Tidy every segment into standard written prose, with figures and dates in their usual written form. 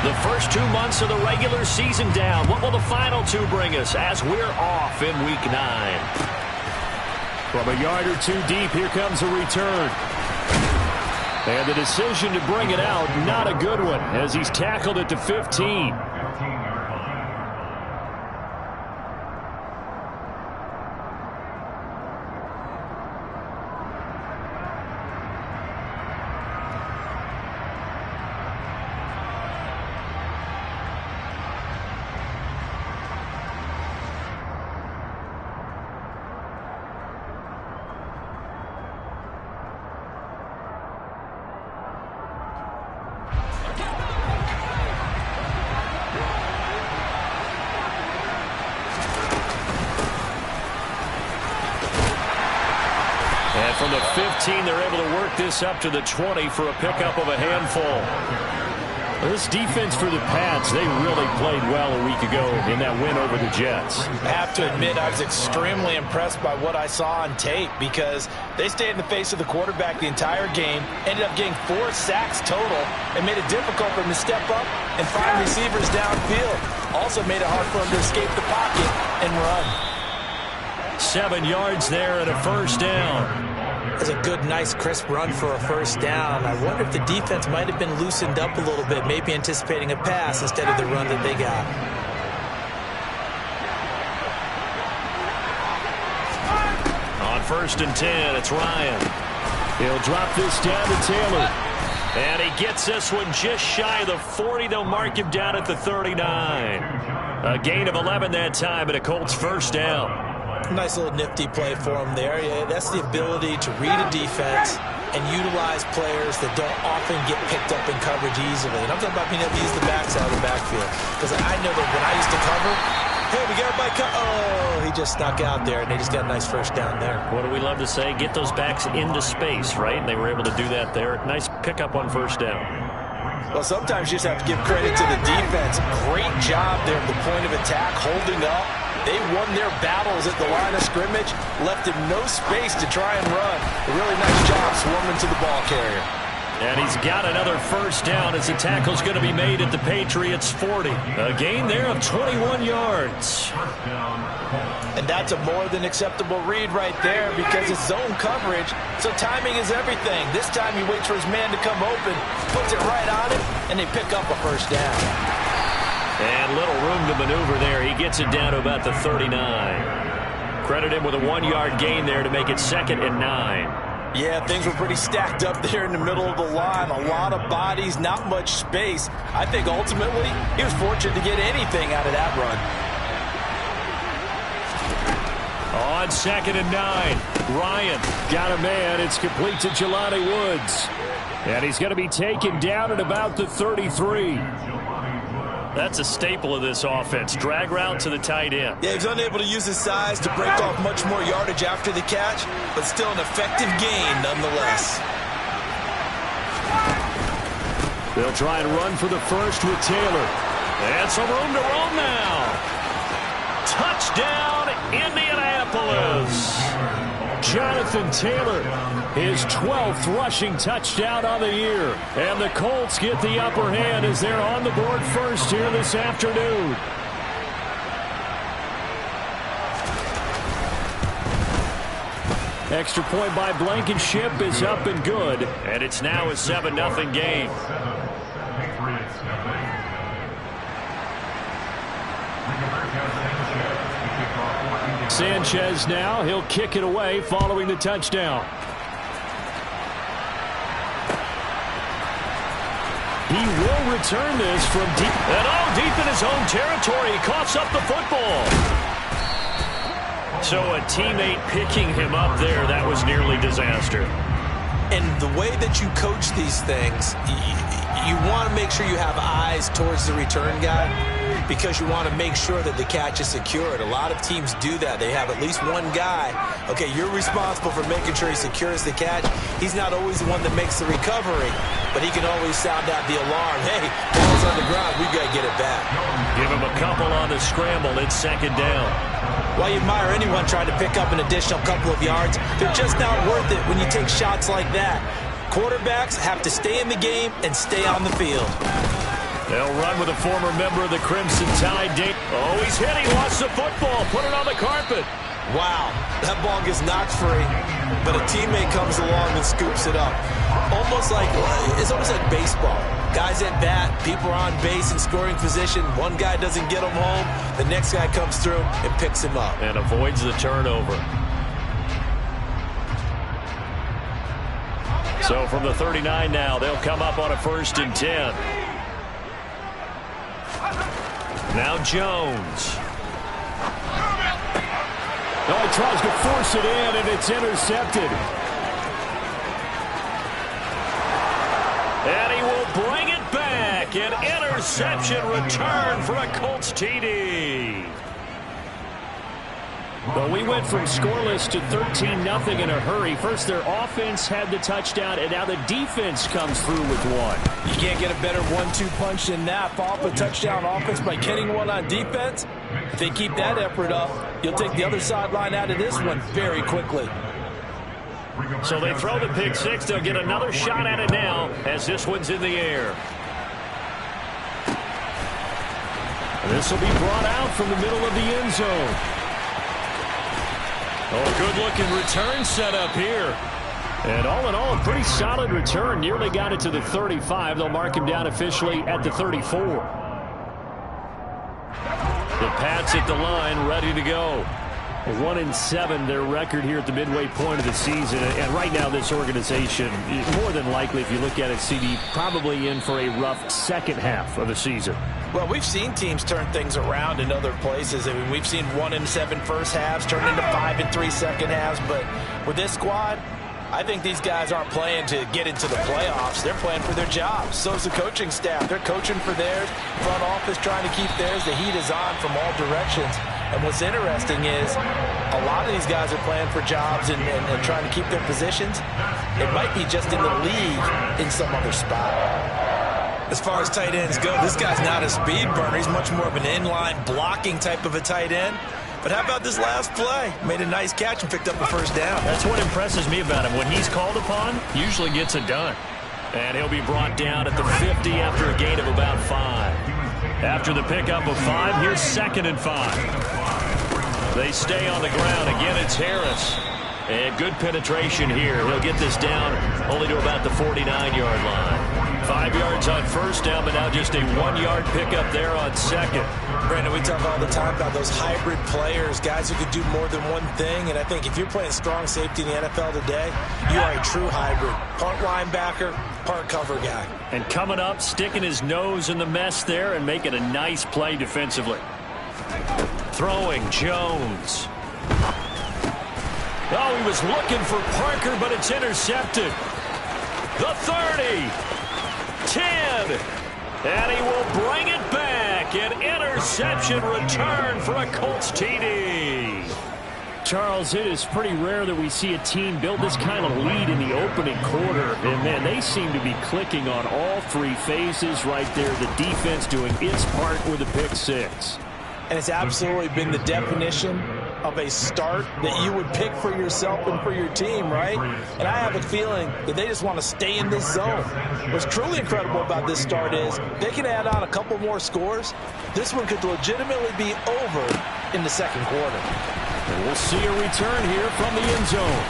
The first 2 months of the regular season down. What will the final 2 bring us as we're off in Week 9? From a yard or 2 deep, here comes a return. And the decision to bring it out, not a good one, as he's tackled at the 15. And from the 15, they're able to work this up to the 20 for a pickup of a handful. This defense for the Pats, they really played well a week ago in that win over the Jets. I have to admit, I was extremely impressed by what I saw on tape because they stayed in the face of the quarterback the entire game, ended up getting 4 sacks total, and made it difficult for him to step up and find receivers downfield. Also made it hard for him to escape the pocket and run. 7 yards there and a first down. That's a good, nice, crisp run for a first down. I wonder if the defense might have been loosened up a little bit, maybe anticipating a pass instead of the run that they got. On 1st and 10, it's Ryan. He'll drop this down to Taylor. And he gets this one just shy of the 40. They'll mark him down at the 39. A gain of 11 that time and a Colts first down. Nice little nifty play for him there. Yeah, that's the ability to read a defense and utilize players that don't often get picked up in coverage easily. And I'm talking about being able to use the backs out of the backfield. Because I know that when I used to cover, hey, we got everybody oh, he just snuck out there, and they just got a nice first down there. What do we love to say? Get those backs into space, right? And they were able to do that there. Nice pickup on first down. Well, sometimes you just have to give credit to the defense. Great job there at the point of attack, holding up. They won their battles at the line of scrimmage, left him no space to try and run. A really nice job swarming to the ball carrier. And he's got another first down as the tackle's going to be made at the Patriots' 40. A gain there of 21 yards. And that's a more than acceptable read right there because it's zone coverage, so timing is everything. This time he waits for his man to come open, puts it right on him, and they pick up a first down. And little room to maneuver there. He gets it down to about the 39. Credit him with a 1-yard gain there to make it 2nd and 9. Yeah, things were pretty stacked up there in the middle of the line. A lot of bodies, not much space. I think ultimately he was fortunate to get anything out of that run. On 2nd and 9, Ryan got a man. It's complete to Jelani Woods. And he's going to be taken down at about the 33. That's a staple of this offense. Drag route to the tight end. Yeah, he's unable to use his size to break off much more yardage after the catch, but still an effective gain nonetheless. They'll try and run for the first with Taylor. And some room to roam now. Touchdown, Indianapolis. Jonathan Taylor, his 12th rushing touchdown on the year. And the Colts get the upper hand as they're on the board first here this afternoon. Extra point by Blankenship is up and good. And it's now a 7-0 game. Sanchez now, he'll kick it away following the touchdown. He will return this from deep. And deep in his own territory. He coughs up the football. So a teammate picking him up there, that was nearly disaster. And the way that you coach these things, you want to make sure you have eyes towards the return guy, because you want to make sure that the catch is secured. A lot of teams do that. They have at least one guy. Okay, you're responsible for making sure he secures the catch. He's not always the one that makes the recovery, but he can always sound out the alarm. Hey, ball's on the ground. We got to get it back. Give him a couple on the scramble. It's 2nd down. While you admire anyone trying to pick up an additional couple of yards, they're just not worth it when you take shots like that. Quarterbacks have to stay in the game and stay on the field. They'll run with a former member of the Crimson Tide. Oh, he's hit. He lost the football. Put it on the carpet. Wow, that ball gets knocked free, but a teammate comes along and scoops it up. It's almost like baseball. Guys at bat, people are on base in scoring position. One guy doesn't get him home. The next guy comes through and picks him up. And avoids the turnover. So from the 39 now, they'll come up on a 1st and 10. Now Jones. Oh, he tries to force it in, and it's intercepted. And he will bring it back. An interception return for a Colts TD. Well, we went from scoreless to 13-0 in a hurry. First, their offense had the touchdown, and now the defense comes through with one. You can't get a better 1-2 punch than that. Follow up a touchdown offense by getting one on defense. If they keep that effort up, you'll take the other sideline out of this one very quickly. So they throw the pick six. They'll get another shot at it now as this one's in the air. And this will be brought out from the middle of the end zone. Oh, good-looking return set up here. And all in all, a pretty solid return. Nearly got it to the 35. They'll mark him down officially at the 34. The Pats at the line, ready to go. 1-7, their record here at the midway point of the season. And right now, this organization, more than likely, if you look at it, CD, probably in for a rough second half of the season. Well, we've seen teams turn things around in other places. I mean, we've seen 1-7 first halves turn into 5-3 second halves. But with this squad, I think these guys aren't playing to get into the playoffs. They're playing for their jobs. So is the coaching staff. They're coaching for theirs. Front office trying to keep theirs. The heat is on from all directions. And what's interesting is a lot of these guys are playing for jobs and trying to keep their positions. It might be just in the league in some other spot. As far as tight ends go, this guy's not a speed burner. He's much more of an inline blocking type of a tight end. But how about this last play? Made a nice catch and picked up a first down. That's what impresses me about him. When he's called upon, usually gets it done. And he'll be brought down at the 50 after a gain of about 5. After the pickup of 5, here's 2nd and 5. They stay on the ground. Again, it's Harris. And good penetration here. He'll get this down only to about the 49-yard line. 5 yards on first down, but now just a 1-yard pickup there on 2nd. Brandon, we talk all the time about those hybrid players, guys who could do more than one thing. And I think if you're playing strong safety in the NFL today, you are a true hybrid. Part linebacker, part cover guy. And coming up, sticking his nose in the mess there and making a nice play defensively. Throwing, Jones. Oh, he was looking for Parker, but it's intercepted. The 30. 10. And he will bring it back. An interception return for a Colts TD. Charles, it is pretty rare that we see a team build this kind of lead in the opening quarter. And, man, they seem to be clicking on all 3 phases right there. The defense doing its part with a pick 6. And it's absolutely been the definition of a start that you would pick for yourself and for your team, right? And I have a feeling that they just want to stay in this zone. What's truly incredible about this start is they can add on a couple more scores. This one could legitimately be over in the second quarter. And we'll see a return here from the end zone.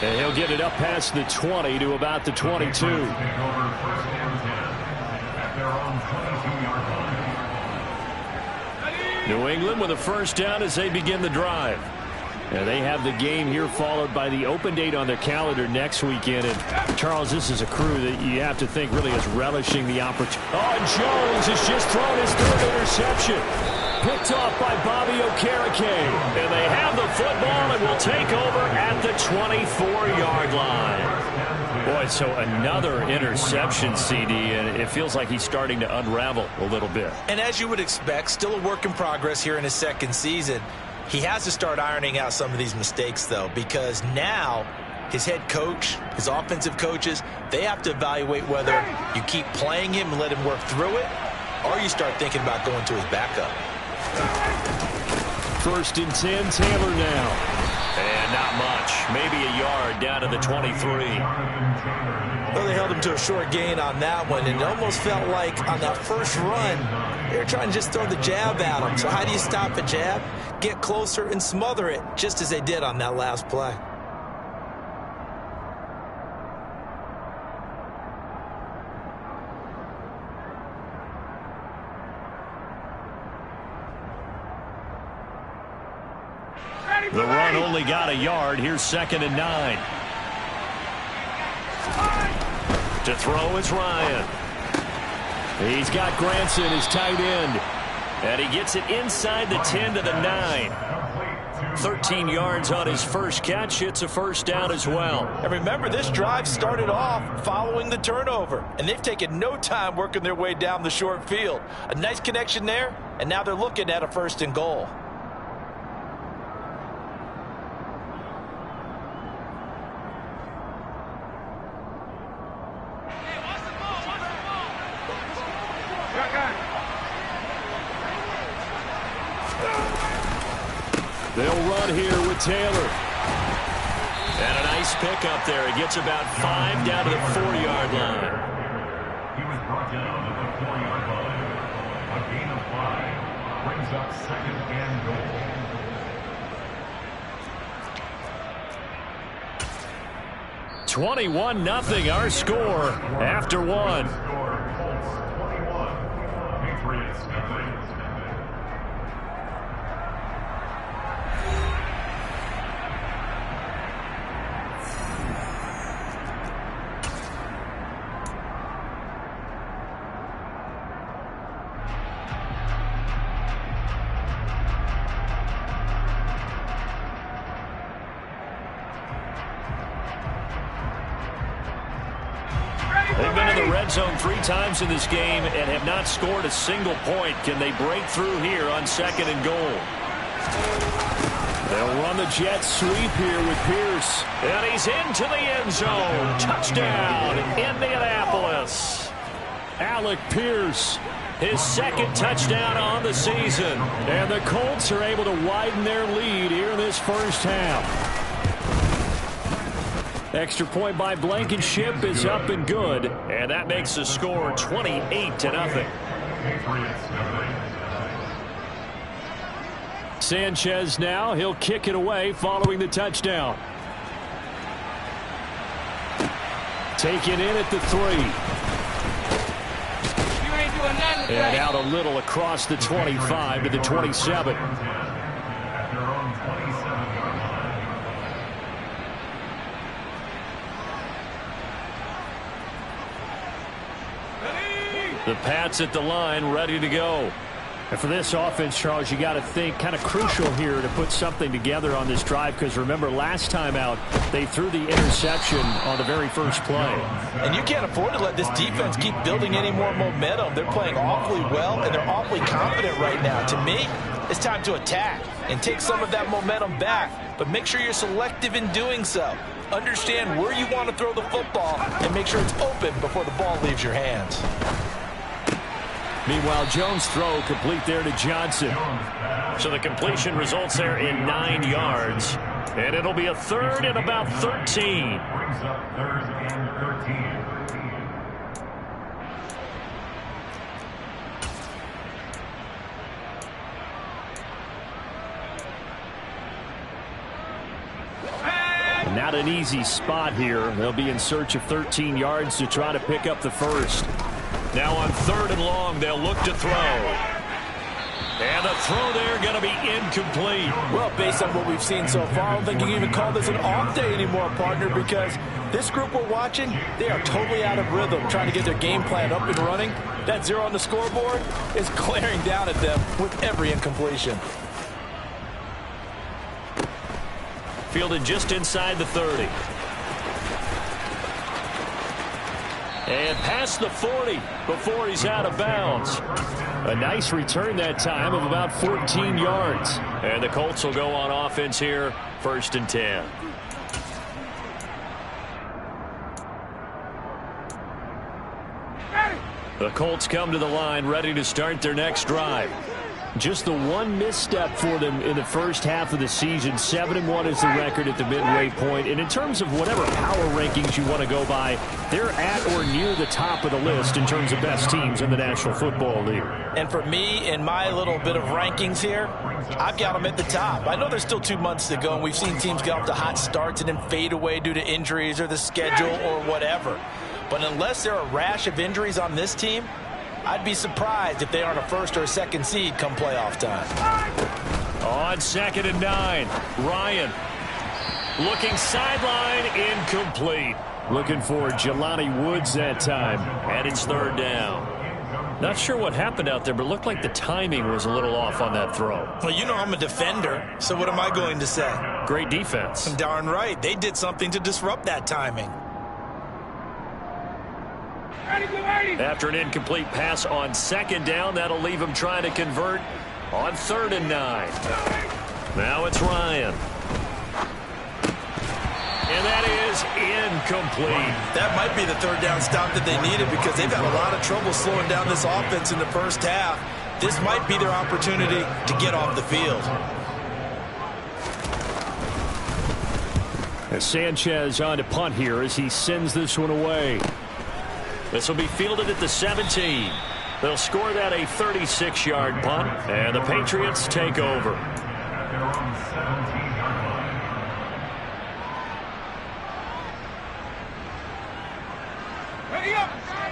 And he'll get it up past the 20 to about the 22. New England with a first down as they begin the drive. And they have the game here followed by the open date on their calendar next weekend. And, Charles, this is a crew that you have to think really is relishing the opportunity. Oh, Jones has just thrown his 3rd interception. Picked off by Bobby Okereke. And they have the football and will take over at the 24-yard line. Boy, so another interception, CD, and it feels like he's starting to unravel a little bit. And as you would expect, still a work in progress here in his second season. He has to start ironing out some of these mistakes, though, because now his head coach, his offensive coaches, they have to evaluate whether you keep playing him and let him work through it, or you start thinking about going to his backup. 1st and 10, Taylor now. And not much. Maybe a yard down to the 23. Well, they held him to a short gain on that one, and it almost felt like on that first run, they were trying to just throw the jab at him. So how do you stop a jab? Get closer and smother it, just as they did on that last play. The run only got a yard. Here's 2nd and 9. To throw is Ryan. He's got Granson, his tight end. And he gets it inside the 10 to the 9. 13 yards on his first catch. It's a first down as well. And remember, this drive started off following the turnover. And they've taken no time working their way down the short field. A nice connection there, and now they're looking at a 1st and goal. They'll run here with Taylor. And a nice pickup there. He gets about 5 down to the 4-yard line. He was brought down at the 4-yard line. A gain of 5 brings up 2nd and goal. 21-0 our score after 1. Score Colts 21, Patriots 0. 3 times in this game and have not scored a single point. Can they break through here on 2nd and goal? They'll run the jet sweep here with Pierce. And he's into the end zone. Touchdown, Indianapolis. Alec Pierce. His 2nd touchdown on the season. And the Colts are able to widen their lead here in this first half. Extra point by Blankenship is up and good. And that makes the score 28-0. Sanchez now. He'll kick it away following the touchdown. Taken in at the 3. And out a little across the 25 to the 27. The Pats at the line, ready to go. And for this offense, Charles, you got to think kind of crucial here to put something together on this drive, because remember last time out they threw the interception on the very first play. And you can't afford to let this defense keep building any more momentum. They're playing awfully well, and they're awfully confident right now. To me, it's time to attack and take some of that momentum back, but make sure you're selective in doing so. Understand where you want to throw the football and make sure it's open before the ball leaves your hands. Meanwhile, Jones' throw complete there to Johnson. So the completion results there in 9 yards. And it'll be a 3rd and about 13. Brings up 3rd and 13. Not an easy spot here. They'll be in search of 13 yards to try to pick up the first. Now on 3rd and long, they'll look to throw. And the throw there going to be incomplete. Well, based on what we've seen so far, I don't think you can even call this an off day anymore, partner, because this group we're watching, they are totally out of rhythm, trying to get their game plan up and running. That 0 on the scoreboard is glaring down at them with every incompletion. Fielded just inside the 30. And past the 40 before he's out of bounds. A nice return that time of about 14 yards. And the Colts will go on offense here, 1st and 10. The Colts come to the line ready to start their next drive. Just the one misstep for them in the first half of the season. 7-1 is the record at the midway point. And in terms of whatever power rankings you want to go by, they're at or near the top of the list in terms of best teams in the National Football League. And for me, in my little bit of rankings here, I've got them at the top. I know there's still 2 months to go, and we've seen teams get off to hot starts and then fade away due to injuries or the schedule or whatever. But unless there are a rash of injuries on this team, I'd be surprised if they aren't a first or a second seed come playoff time. On 2nd and 9, Ryan looking sideline, incomplete. Looking for Jelani Woods that time, and it's 3rd down. Not sure what happened out there, but it looked like the timing was a little off on that throw. Well, you know I'm a defender, so what am I going to say? Great defense. Darn right. They did something to disrupt that timing. After an incomplete pass on 2nd down, that'll leave him trying to convert on 3rd and 9. Now it's Ryan. And that is incomplete. That might be the 3rd down stop that they needed because they've had a lot of trouble slowing down this offense in the first half. This might be their opportunity to get off the field. And Sanchez on to punt here as he sends this one away. This will be fielded at the 17. They'll score that a 36-yard punt, and the Patriots take over.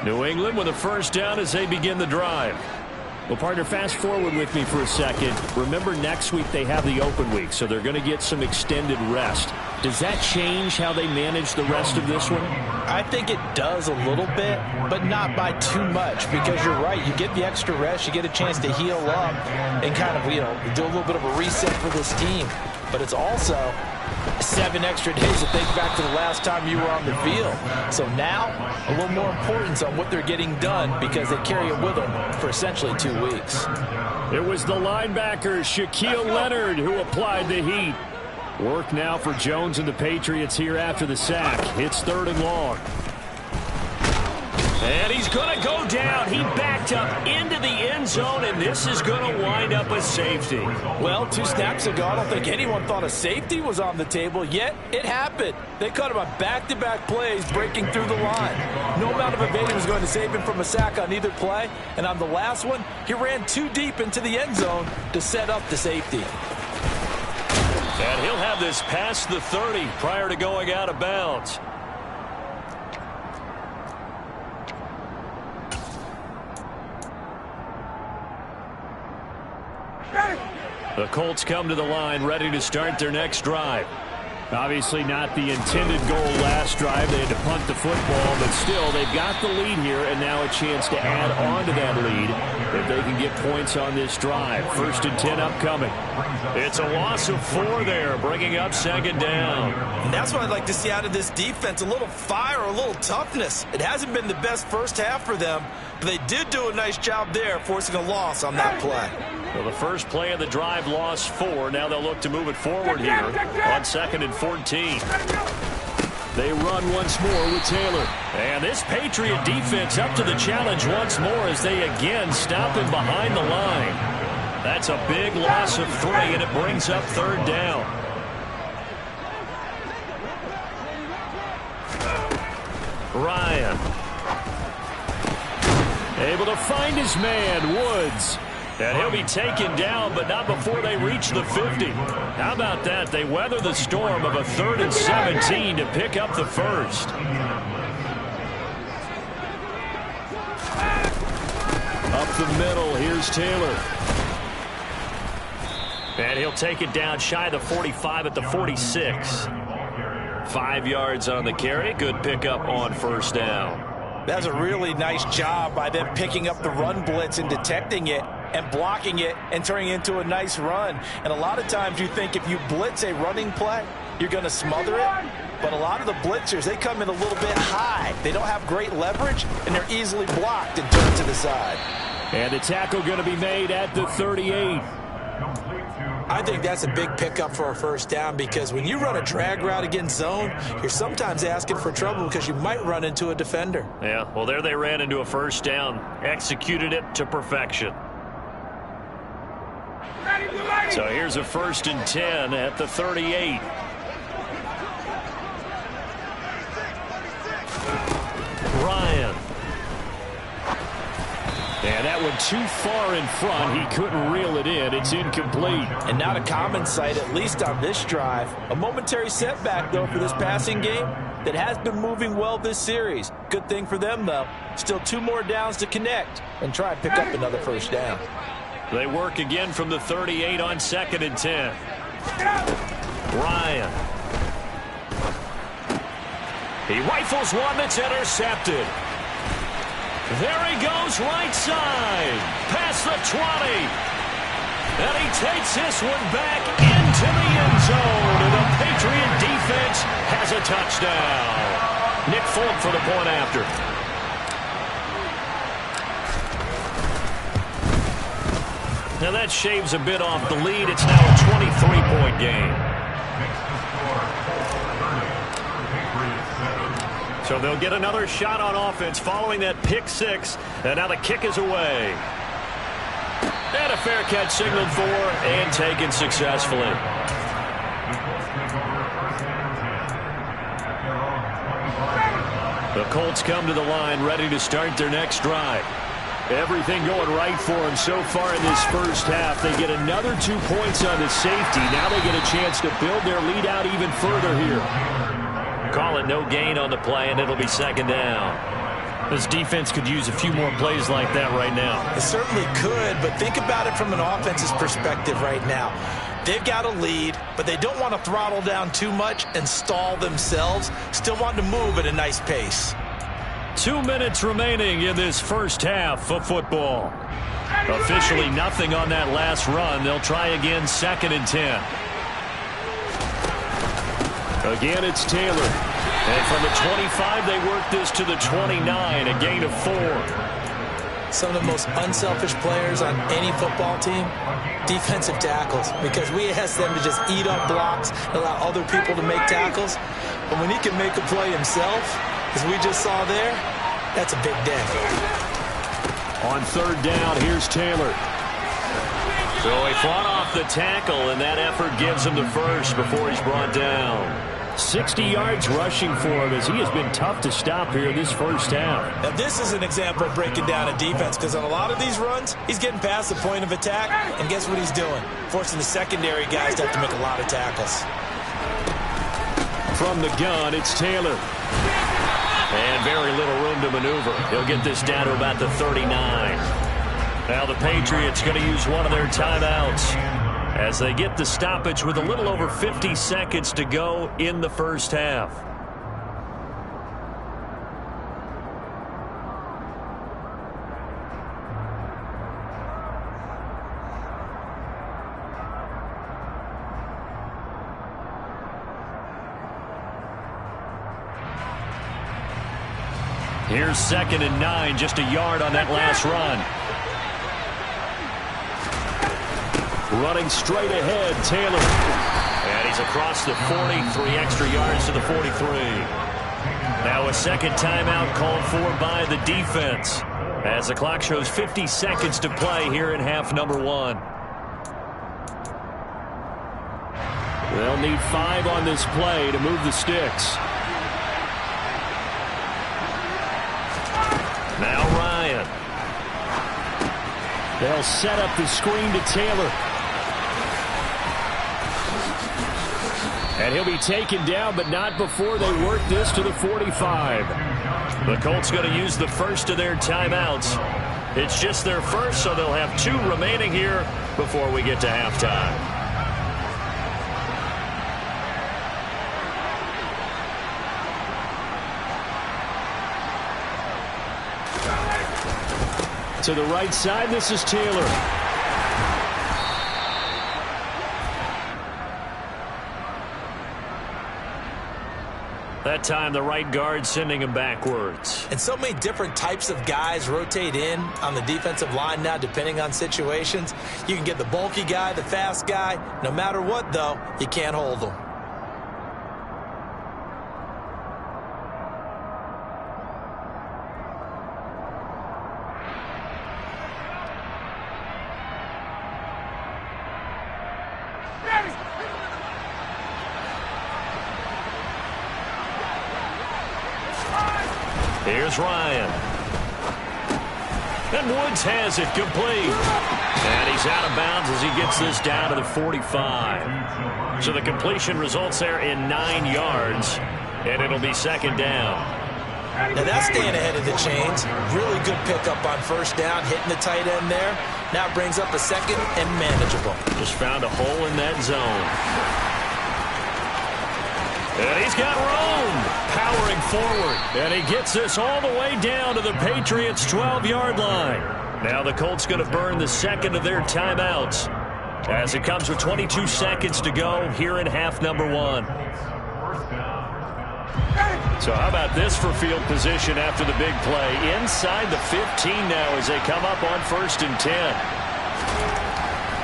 New England with a 1st down as they begin the drive. Well, partner, fast forward with me for a second. Remember, next week they have the open week, so they're going to get some extended rest. Does that change how they manage the rest of this one? I think it does a little bit, but not by too much, because you're right. You get the extra rest, you get a chance to heal up and kind of, do a little bit of a reset for this team. But it's also 7 extra days to think back to the last time you were on the field. So now, a little more importance on what they're getting done because they carry it with them for essentially 2 weeks. It was the linebacker, Shaquille Leonard, who applied the heat. Work now for Jones and the Patriots here after the sack. It's 3rd and long. And he's going to go down. He backed up into the end zone, and this is going to wind up a safety. Well, 2 snaps ago, I don't think anyone thought a safety was on the table, yet it happened. They caught him on back-to-back plays breaking through the line. No amount of evading was going to save him from a sack on either play, and on the last one, he ran too deep into the end zone to set up the safety. And he'll have this past the 30 prior to going out of bounds. The Colts come to the line ready to start their next drive. Obviously not the intended goal last drive. They had to punt the football, but still they've got the lead here and now a chance to add on to that lead if they can get points on this drive. 1st and 10 upcoming. It's a loss of 4 there, bringing up 2nd down. And that's what I'd like to see out of this defense, a little fire, a little toughness. It hasn't been the best first half for them, but they did do a nice job there forcing a loss on that play. Well, the first play of the drive lost 4. Now they'll look to move it forward here on 2nd and 14. They run once more with Taylor. And this Patriot defense up to the challenge once more as they again stop him behind the line. That's a big loss of 3, and it brings up 3rd down. Ryan. Able to find his man, Woods. And he'll be taken down, but not before they reach the 50. How about that? They weather the storm of a 3rd and 17 to pick up the 1st. Up the middle, here's Taylor. And he'll take it down shy of the 45 at the 46. 5 yards on the carry. Good pickup on 1st down. That's a really nice job by them picking up the run blitz and detecting it and blocking it and turning it into a nice run. And a lot of times you think if you blitz a running play, you're going to smother it. But a lot of the blitzers, they come in a little bit high. They don't have great leverage, and they're easily blocked and turned to the side. And the tackle going to be made at the 38. I think that's a big pickup for a 1st down because when you run a drag route against zone, you're sometimes asking for trouble because you might run into a defender. Yeah, well, there they ran into a 1st down. Executed it to perfection. So here's a 1st and 10 at the 38. Ryan. And that one too far in front. He couldn't reel it in. It's incomplete. And not a common sight, at least on this drive. A momentary setback, though, for this passing game that has been moving well this series. Good thing for them, though. Still 2 more downs to connect and try and pick up another 1st down. They work again from the 38 on 2nd and 10. Ryan. He rifles one that's intercepted. There he goes, right side, past the 20. And he takes this one back into the end zone. And the Patriot defense has a touchdown. Nick Folk for the point after. Now that shaves a bit off the lead. It's now a 23-point game. So they'll get another shot on offense following that pick 6. And now the kick is away. And a fair catch signaled for and taken successfully. The Colts come to the line ready to start their next drive. Everything going right for them so far in this first half. They get another 2 points on the safety. Now they get a chance to build their lead out even further here. Call it no gain on the play, and it'll be 2nd down. This defense could use a few more plays like that right now. It certainly could, but think about it from an offense's perspective right now. They've got a lead, but they don't want to throttle down too much and stall themselves. Still want to move at a nice pace. 2 minutes remaining in this first half of football. Officially nothing on that last run. They'll try again 2nd and 10. Again, it's Taylor. And from the 25, they work this to the 29, a gain of 4. Some of the most unselfish players on any football team, defensive tackles, because we ask them to just eat up blocks, allow other people to make tackles. But when he can make a play himself, as we just saw there, that's a big day. On 3rd down, here's Taylor. So he fought off the tackle, and that effort gives him the first before he's brought down. 60 yards rushing for him as he has been tough to stop here this first half. Now this is an example of breaking down a defense, because on a lot of these runs, he's getting past the point of attack, and guess what he's doing? Forcing the secondary guys to have to make a lot of tackles. From the gun, it's Taylor. And very little room to maneuver. He'll get this down to about the 39. Now the Patriots going to use one of their timeouts as they get the stoppage with a little over 50 seconds to go in the first half. Here's 2nd and 9, just a yard on that last run. Running straight ahead, Taylor. And he's across the 40, 3 extra yards to the 43. Now a second timeout called for by the defense, as the clock shows 50 seconds to play here in half number 1. They'll need 5 on this play to move the sticks. Now Ryan. They'll set up the screen to Taylor. And he'll be taken down, but not before they work this to the 45. The Colts going to use the first of their timeouts. It's just their first, so they'll have 2 remaining here before we get to halftime. To the right side, this is Taylor. That time, the right guard sending him backwards. And so many different types of guys rotate in on the defensive line now, depending on situations. You can get the bulky guy, the fast guy. No matter what, though, you can't hold them. Here's Ryan. And Woods has it complete. And he's out of bounds as he gets this down to the 45. So the completion results there in 9 yards. And it'll be second down. Now that's staying ahead of the chains. Really good pickup on first down, hitting the tight end there. Now brings up a second and manageable. Just found a hole in that zone. And he's got Rome powering forward. And he gets this all the way down to the Patriots' 12-yard line. Now the Colts going to burn the second of their timeouts as it comes with 22 seconds to go here in half number 1. So how about this for field position after the big play? Inside the 15 now as they come up on 1st and 10.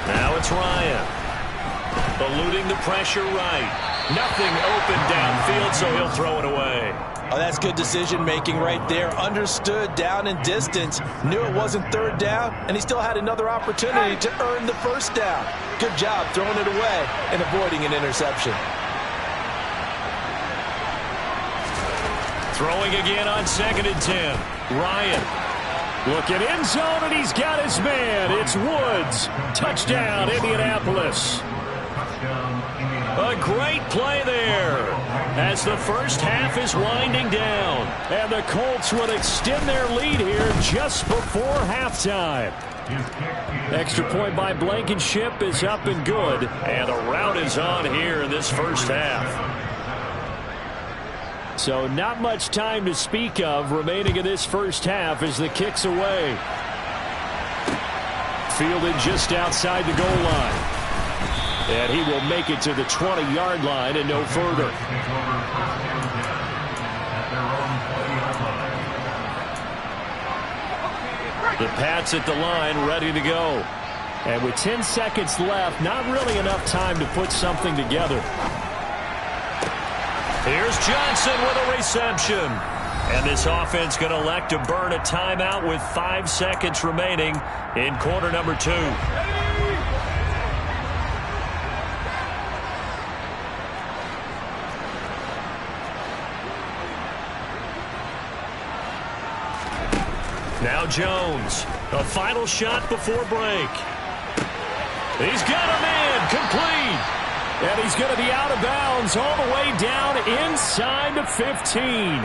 Now it's Ryan. Eluding the pressure right. Nothing open downfield, so he'll throw it away. Oh, that's good decision-making right there. Understood down and distance. Knew it wasn't 3rd down, and he still had another opportunity to earn the 1st down. Good job throwing it away and avoiding an interception. Throwing again on 2nd and 10. Ryan. Looking end zone, and he's got his man. It's Woods. Touchdown, Indianapolis. A great play there as the first half is winding down. And the Colts would extend their lead here just before halftime. Extra point by Blankenship is up and good. And the rout is on here in this first half. So not much time to speak of remaining in this first half as the kick's away. Fielded just outside the goal line. And he will make it to the 20-yard line and no further. The Pats at the line ready to go. And with 10 seconds left, not really enough time to put something together. Here's Johnson with a reception. And this offense going to elect to burn a timeout with 5 seconds remaining in quarter number 2. Now Jones, a final shot before break. He's got a man complete. And he's going to be out of bounds all the way down inside the 15.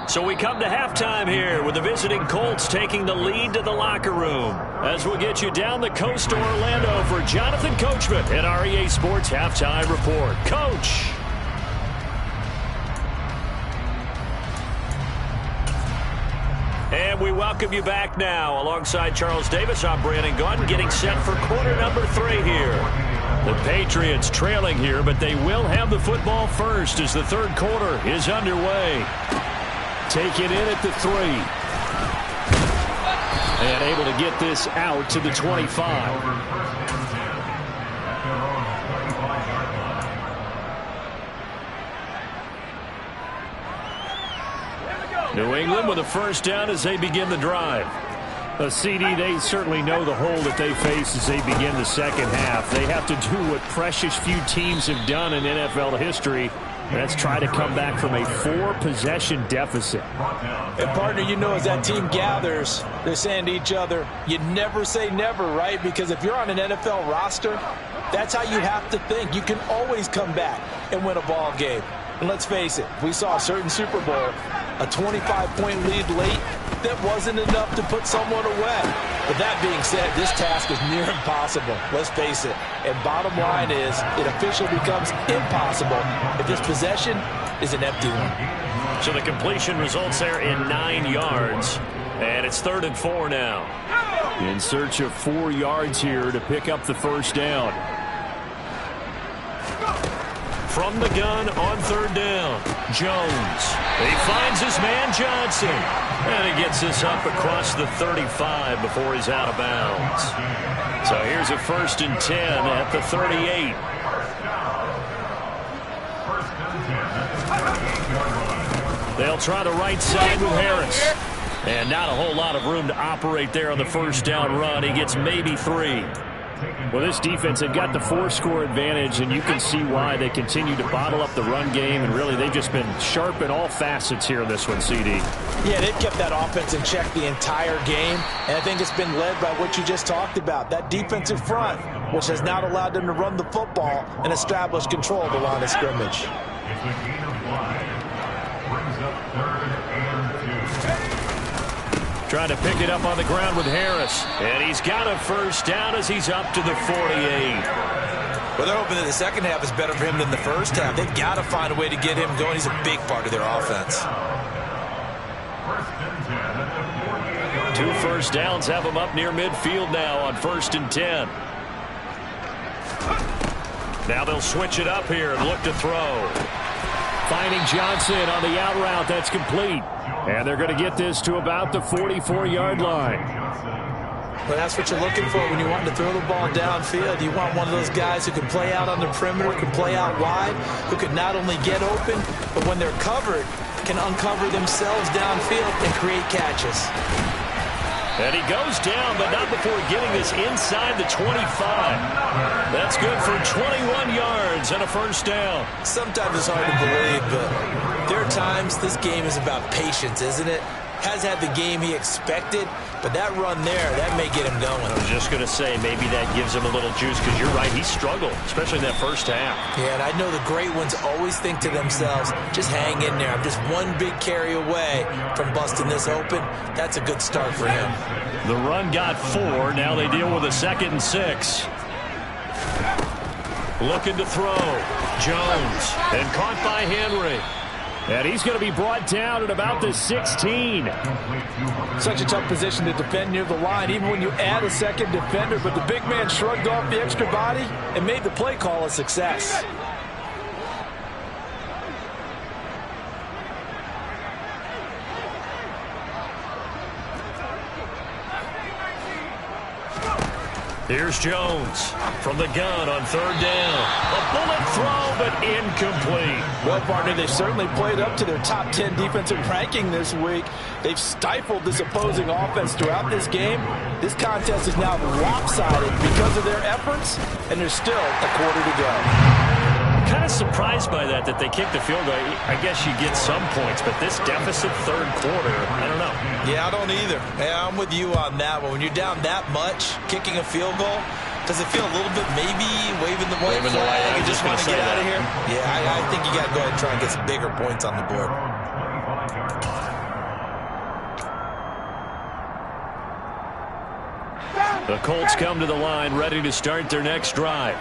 So we come to halftime here with the visiting Colts taking the lead to the locker room. As we'll get you down the coast to Orlando for Jonathan Coachman at our EA Sports Halftime Report. Coach. And we welcome you back now. Alongside Charles Davis, I'm Brandon Gaudin, getting set for quarter number 3 here. The Patriots trailing here, but they will have the football first as the third quarter is underway. Taken in at the 3. And able to get this out to the 25. New England with a first down as they begin the drive. A CD, they certainly know the hole that they face as they begin the second half. They have to do what precious few teams have done in NFL history. That's try to come back from a 4-possession deficit. And partner, you know, as that team gathers, they're saying to each other, you never say never, right? Because if you're on an NFL roster, that's how you have to think. You can always come back and win a ball game. And let's face it, we saw a certain Super Bowl, a 25-point lead late, that wasn't enough to put someone away. But that being said, this task is near impossible. Let's face it. And bottom line is, it officially becomes impossible if this possession is an empty one. So the completion results there in 9 yards. And it's 3rd and 4 now. In search of 4 yards here to pick up the first down. From the gun on 3rd down, Jones. He finds his man Johnson. And he gets this up across the 35 before he's out of bounds. So here's a 1st and 10 at the 38. They'll try the right side with Harris. And not a whole lot of room to operate there on the first down run. He gets maybe 3. Well, this defense, they've got the 4-score advantage, and you can see why they continue to bottle up the run game, and really they've just been sharp in all facets here in this one, CD. Yeah, they've kept that offense in check the entire game, and I think it's been led by what you just talked about, that defensive front, which has not allowed them to run the football and establish control of the line of scrimmage. It's a gain of 5. Brings up 3rd and 2. Trying to pick it up on the ground with Harris. And he's got a first down as he's up to the 48. Well, they're hoping that the second half is better for him than the first half. They've got to find a way to get him going. He's a big part of their offense. 2 first downs have him up near midfield now on 1st and 10. Now they'll switch it up here and look to throw. Finding Johnson on the out route. That's complete. And they're going to get this to about the 44-yard line. But that's what you're looking for when you want to throw the ball downfield. You want one of those guys who can play out on the perimeter, can play out wide, who can not only get open, but when they're covered, can uncover themselves downfield and create catches. And he goes down, but not before getting this inside the 25. That's good for 21 yards and a first down. Sometimes it's hard to believe, but there are times this game is about patience, isn't it? Has had the game he expected, but that run there, that may get him going. I was just going to say, maybe that gives him a little juice, because you're right, he struggled, especially in that first half. Yeah, and I know the great ones always think to themselves, just hang in there. I'm just one big carry away from busting this open. That's a good start for him. The run got 4. Now they deal with a 2nd and 6. Looking to throw. Jones. And caught by Henry. And he's going to be brought down at about the 16. Such a tough position to defend near the line, even when you add a second defender. But the big man shrugged off the extra body and made the play call a success. Here's Jones from the gun on 3rd down. A bullet throw, but incomplete. Well, partner, they've certainly played up to their top 10 defensive ranking this week. They've stifled this opposing offense throughout this game. This contest is now lopsided because of their efforts, and there's still a quarter to go. Kind of surprised by that they kicked the field goal. I guess you get some points, but this deficit 3rd quarter, I don't know. Yeah, I don't either. Yeah, I'm with you on that one. When you're down that much, kicking a field goal, does it feel a little bit maybe waving the white flag and just want to get out of here? Yeah, I think you got to go ahead and try and get some bigger points on the board. The Colts come to the line ready to start their next drive.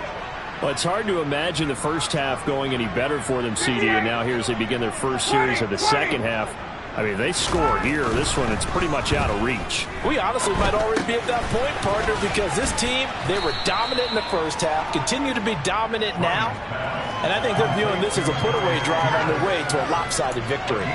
Well, it's hard to imagine the first half going any better for them, CD, and now here as they begin their first series of the second half. I mean, they score here. This one, it's pretty much out of reach. We honestly might already be at that point, partner, because this team, they were dominant in the first half, continue to be dominant now, and I think they're viewing this as a put-away drive on their way to a lopsided victory.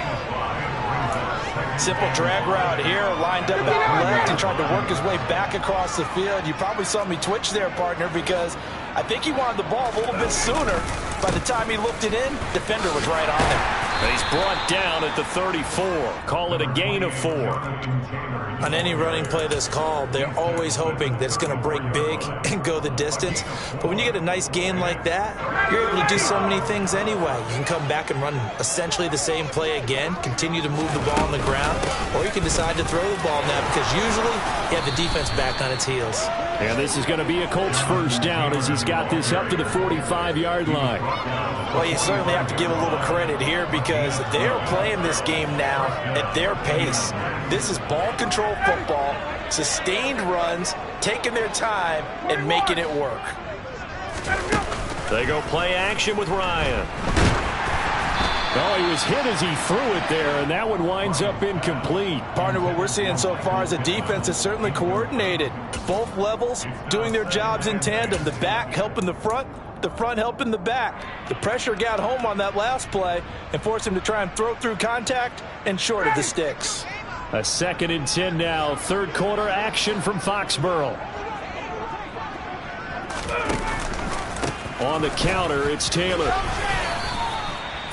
Simple drag route here, lined up out left. He tried to work his way back across the field. You probably saw me twitch there, partner, because I think he wanted the ball a little bit sooner. By the time he looked it in, defender was right on him. He's brought down at the 34. Call it a gain of 4. On any running play that's called, they're always hoping that it's going to break big and go the distance. But when you get a nice gain like that, you're able to do so many things anyway. You can come back and run essentially the same play again, continue to move the ball on the ground, or you can decide to throw the ball now because usually you have the defense back on its heels. And this is going to be a Colts first down as he's got this up to the 45-yard line. Well, you certainly have to give a little credit here because they're playing this game now at their pace. This is ball control football, sustained runs, taking their time and making it work. They go play action with Ryan. Oh, he was hit as he threw it there, and that one winds up incomplete. Partner, what we're seeing so far is a defense that's certainly coordinated. Both levels doing their jobs in tandem. The back helping the front helping the back. The pressure got home on that last play and forced him to try and throw through contact and short of the sticks. A 2nd and 10 now. 3rd quarter action from Foxborough. On the counter, it's Taylor.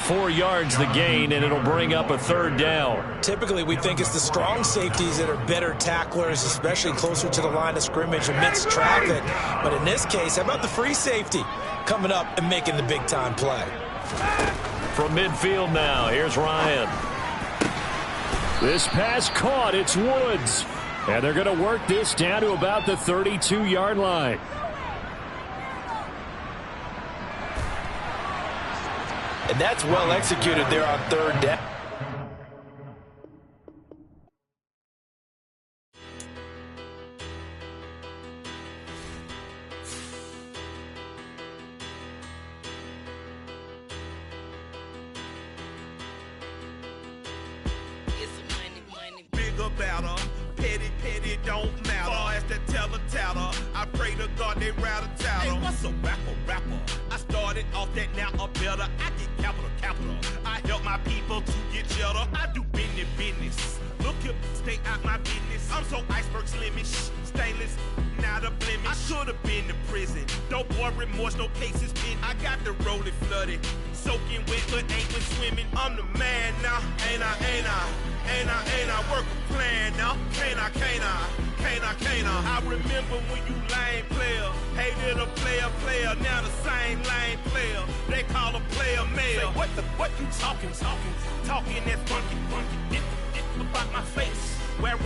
4 yards the gain, and it'll bring up a 3rd down. Typically, we think it's the strong safeties that are better tacklers, especially closer to the line of scrimmage amidst traffic. But in this case, how about the free safety coming up and making the big-time play? From midfield now, here's Ryan. This pass caught. It's Woods. And they're going to work this down to about the 32-yard line. And that's well executed there on 3rd down. Bigger batter, petty don't matter. Far as the teller, I pray to God they rattle tattle. Hey, what's a rapper? I started off that, now I'm better. I get capital. I help my people to get cheddar. I do business. Look here, stay out my business. I'm so iceberg slimish, stainless, not a blemish. I should have been to prison. Don't boy remorse, no cases pinned. I got the rolling flooded, soaking wet, but ain't been swimming. I'm the man now, ain't I work a plan now. Can't I? I remember when you lame player, hated a player, now the same lame player. They call a player mayor. Say, what you talking that funky about my face? Where